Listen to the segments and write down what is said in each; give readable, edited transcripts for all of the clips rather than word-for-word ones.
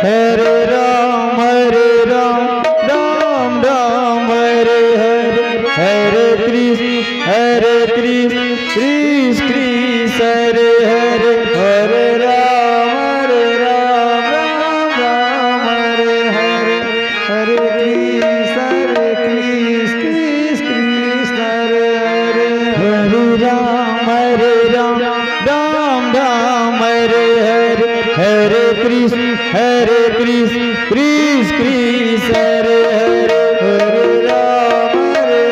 Hare Ram, Ram Ram, Hare Hare, Hare Krishna, Krishna Krishna, Hare Hare, Hare Ram, Ram Ram, Hare Hare, Hare Krishna, Krishna Krishna, Hare Hare, Hare Ram, Ram Ram, Hare Hare, Hare Krishna, Krishna Krishna, Hare Hare, Hare Ram, Ram Hare Hare,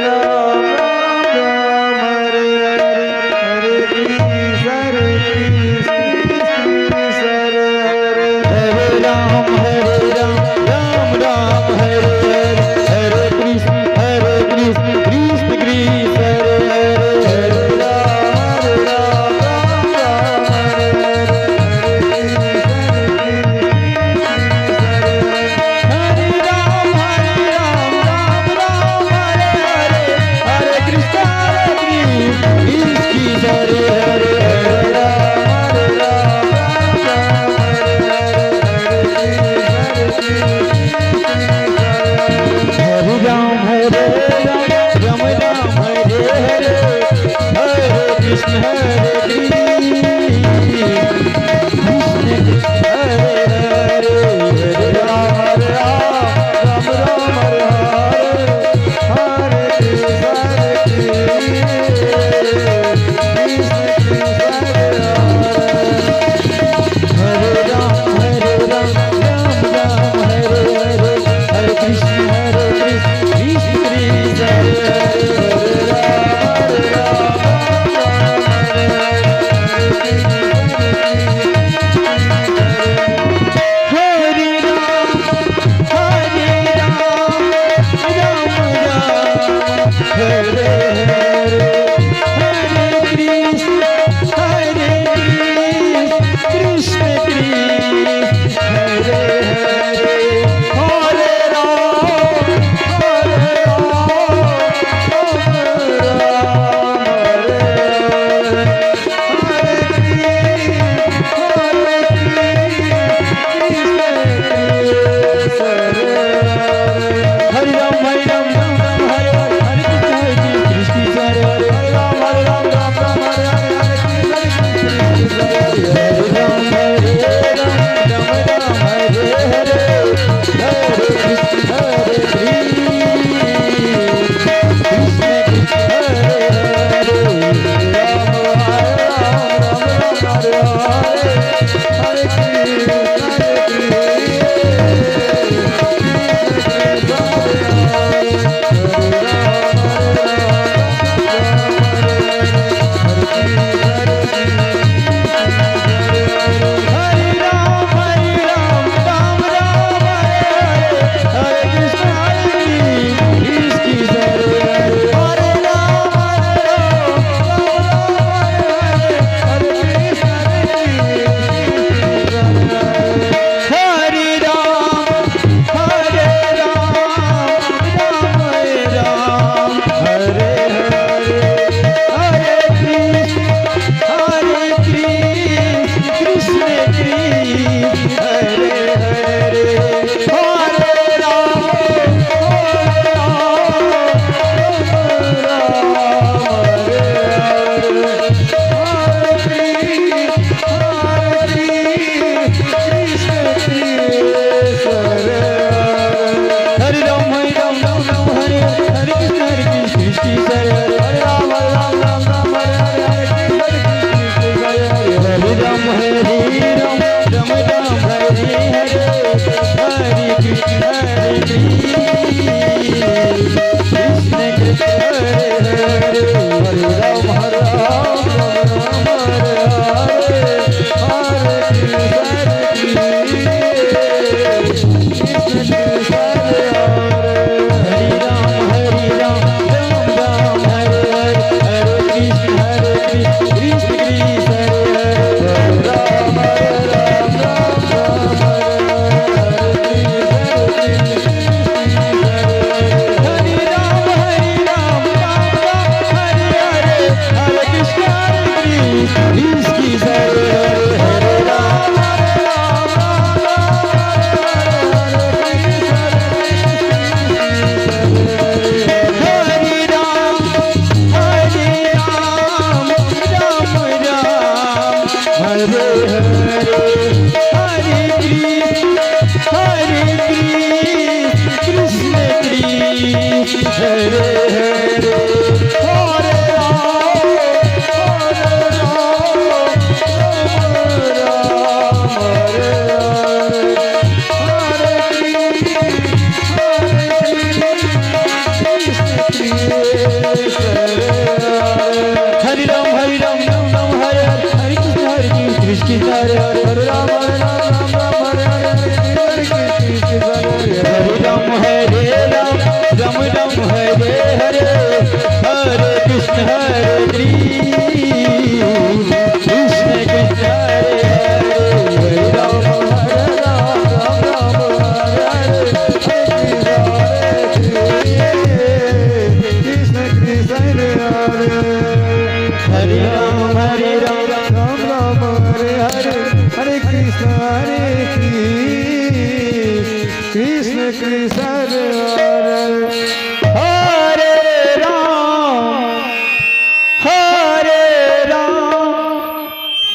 Hare Krishna, Krishna Krishna, Hare Hare, Hare Ram, Ram Hare Hare, Hare Krishna, Krishna Krishna, Hare Hare, Hare Ram, Ram Hare Hare, Krishna Hare Krishna, Hare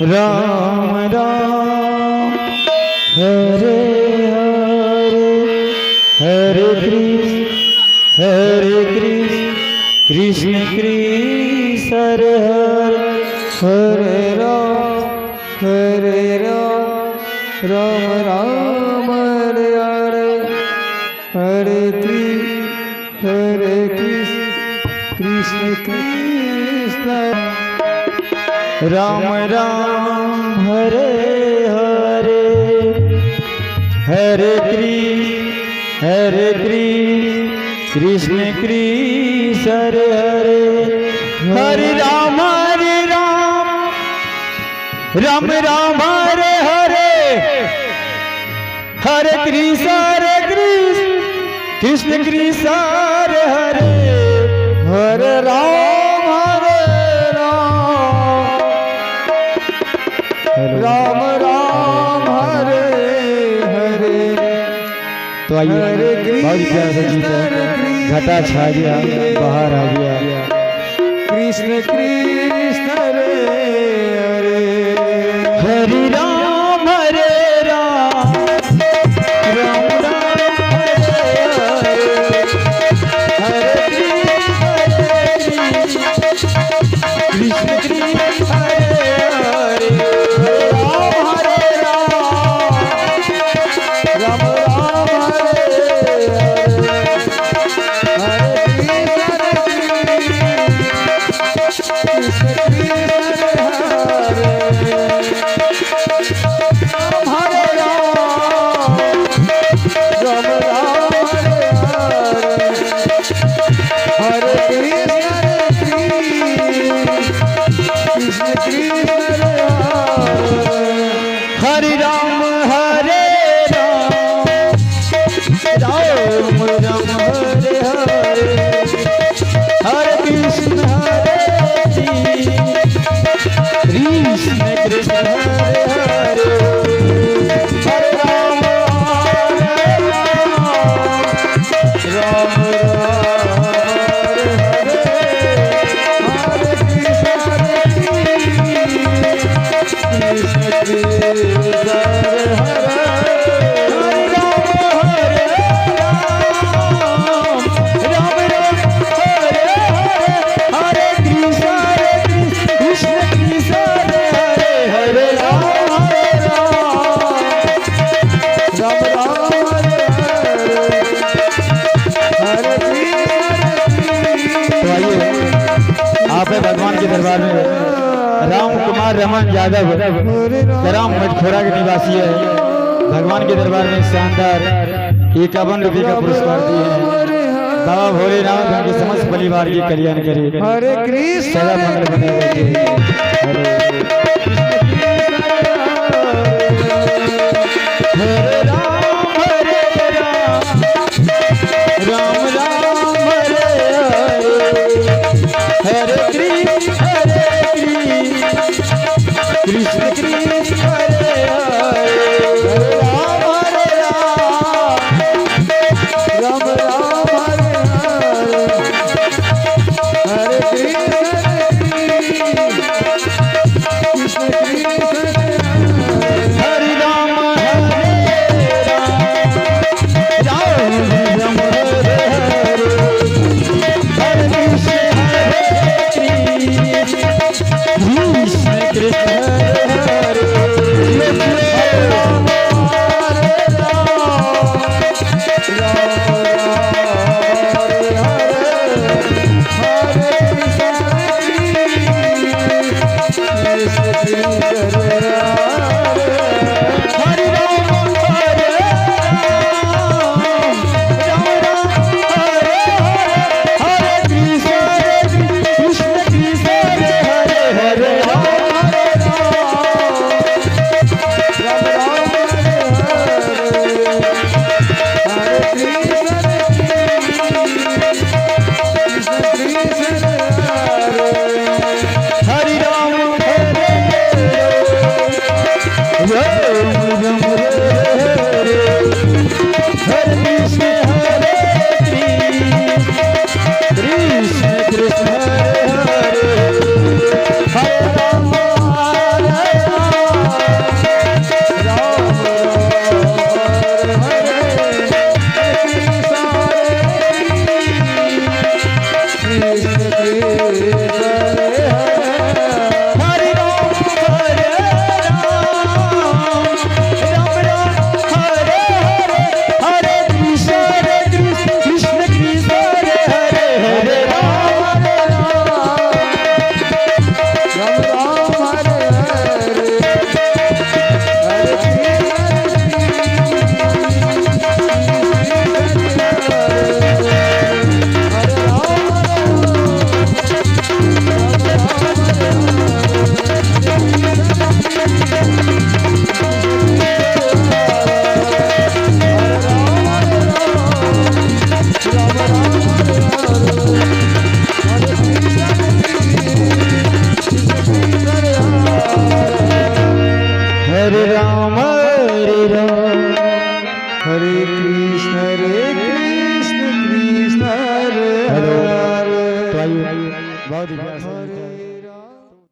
Ram Ram Hare Hare Hare Krishna Krishna Krishna Hare Hare Hare Ram Ram Hare Hare Hare Krishna Krishna Ram Ram Hare Hare Krishna Krishna Hare Hare Ram Ram Ram Hare Hare Krishna Krishna Krishna Hare Hare Ram Ram Ram Hare Hare. तो आइए बहुत प्यार से गीत है, घटा छा गया बाहर आ गया। कृष्ण कृष्ण हरे हरे हरे राम राम हरे कृष्ण कृष्ण हरे भगवान के दरबार में राम कुमार रमन यादव ग्राम मटखोरा के निवासी है। भगवान के दरबार में शानदार 51 रुपये का पुरस्कार दिए हैं। बाबा भोलेनाथ उनके समस्त परिवार की कल्याण करे। हरे कृष्ण सदा मंगल बने रहे। हरे राम राम राम हरे हरे कृष्ण कृष्ण हरे हरे राम राम हरे हरे कृष्ण कृष्ण हरे राम राम हरे हरे कृष्ण कृष्ण कृष्ण हरे राम हरे कृष्ण कृष्ण कृष्ण हरे हरे राम हरे राम हरे कृष्ण कृष्ण हरे हरे। बहुत ही प्यार से